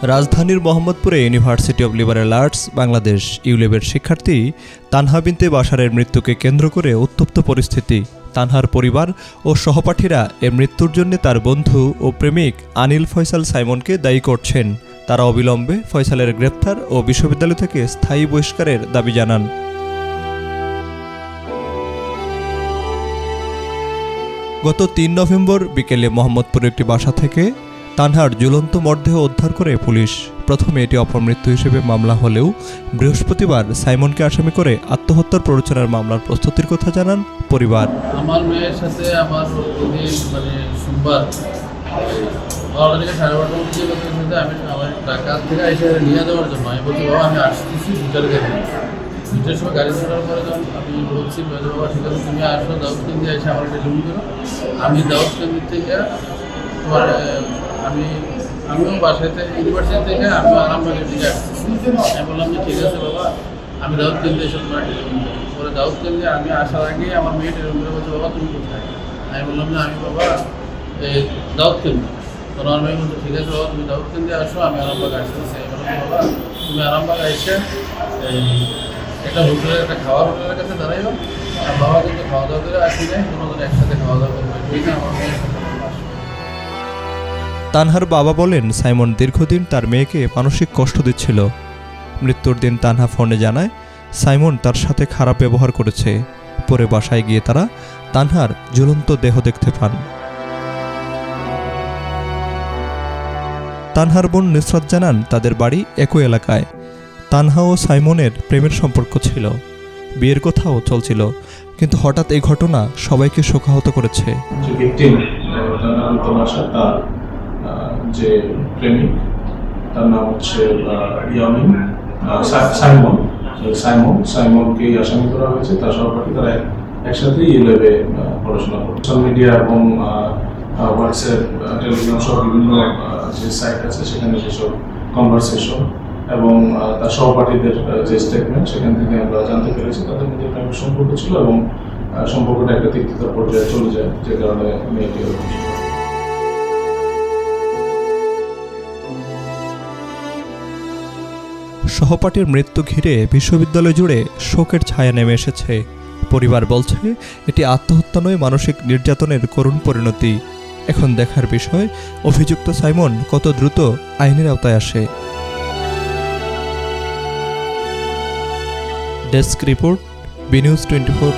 রাজধানীর মোহাম্মদপুরে university of liberal arts Bangladesh ইউলেবের শিক্ষার্থী তানহা বিনতে বাশারের মৃত্যুকে কেন্দ্র করে উত্তপ্ত পরিস্থিতি। তানহার পরিবার ও সহপাঠীরা এর মৃত্যুর জন্য তার বন্ধু ও প্রেমিক আনিল ফয়সাল সাইমনকে দায়ী করছেন। তারা অবিলম্বে ফয়সালের গ্রেপ্তার ও বিশ্ববিদ্যালয় থেকে স্থায়ী বহিষ্কারের দাবি জানান। গত ৩ নভেম্বর বিকেলে মোহাম্মদপুরের একটি বাসা থেকে তানহার ঝুলন্ত মরদেহ উদ্ধার করে পুলিশ। প্রথমে এটি অপমৃত্যু হিসেবে মামলা হলেও বৃহস্পতিবার সাইমনকে আসামি করে আত্মহত্যার প্ররোচনার মামলার প্রস্তুতির কথা জানান পরিবার। আমার মেয়ের সাথে আমার সোমবার 12টা থেকে 12:30 মধ্যে আমি আমার ঢাকা থেকে এসে নিয়ে যাওয়ার জন্য আমি বলছি বাবা আমি আসতেছি 2টার গাড়ি 2টার সময় গাড়ি ছাড়ার পরে যখন আমি বলছি বাবা ঠিক আছে তুমি আসো দাউদকান্দি এসে আমার টেলিফোন করো। আমি দাউদকান্দি থেকে তোমার আমিও বাসাতে ইউনিভার্সিটি থেকে আমিও আরামবাগের দিকে আসতেছি। আমি বললাম যে ঠিক আছে বাবা আমি দাউদকান্দি এসে তোমার টেলিফোন করি। পরে দাউদকান্দি আমি আসার আগে আমার মেয়ে টেলিফোন করে বলছে বাবা তুমি কোথায়? আমি বললাম যে আমি বাবা এই দাউদকান্দি। তো আমার মেয়ে বলছে ঠিক আছে বাবা তুমি দাউদকান্দি আসো আমি আরামবাগ আসতেছি। আমি বললাম বাবা তুমি আরামবাগ এসে একটা হোটেলের একটা খাওয়ার হোটেলের কাছে দাঁড়াইও। আর বাবা কিন্তু খাওয়া দাওয়া করে আসি নাই, দুজন একসাথে খাওয়া দাওয়া করবে। ঠিক না আমার মেয়ের সাথে। তানহার বাবা বলেন সাইমন দীর্ঘদিন তার মেয়েকে মানসিক কষ্ট দিচ্ছিল। মৃত্যুর দিন তানহা ফোনে জানায় সাইমন তার সাথে খারাপ ব্যবহার করেছে। পরে বাসায় গিয়ে তারা তানহার ঝুলন্ত দেহ দেখতে পান। তানহার বোন নুসরাত জানান তাদের বাড়ি একই এলাকায়। তানহা ও সাইমনের প্রেমের সম্পর্ক ছিল, বিয়ের কথাও চলছিল, কিন্তু হঠাৎ এই ঘটনা সবাইকে শোকাহত করেছে। যে প্রেমিক তার নাম হচ্ছে সাইমনকে আসামি করা হয়েছে। তার সহপাঠী তারা একসাথে ইউলেবে পড়াশোনা করে। সোশ্যাল মিডিয়া এবং হোয়াটসঅ্যাপ টেলিগ্রাম সহ বিভিন্ন যে সাইট আছে সেখানে সেসব কনভারসেশন এবং তার সহপাঠীদের যে স্টেটমেন্ট সেখান থেকে আমরা জানতে পেরেছি তাদের মধ্যে প্রেমের সম্পর্ক ছিল এবং সম্পর্কটা একটা তিক্ততার পর্যায়ে চলে যায়, যে কারণে মেয়েটি সহপাঠীর মৃত্যু ঘিরে বিশ্ববিদ্যালয় জুড়ে শোকের ছায়া নেমে এসেছে। পরিবার বলছে এটি আত্মহত্যা নয়, মানসিক নির্যাতনের করুণ পরিণতি। এখন দেখার বিষয় অভিযুক্ত সাইমন কত দ্রুত আইনের আওতায় আসে। Desk report, B news 24।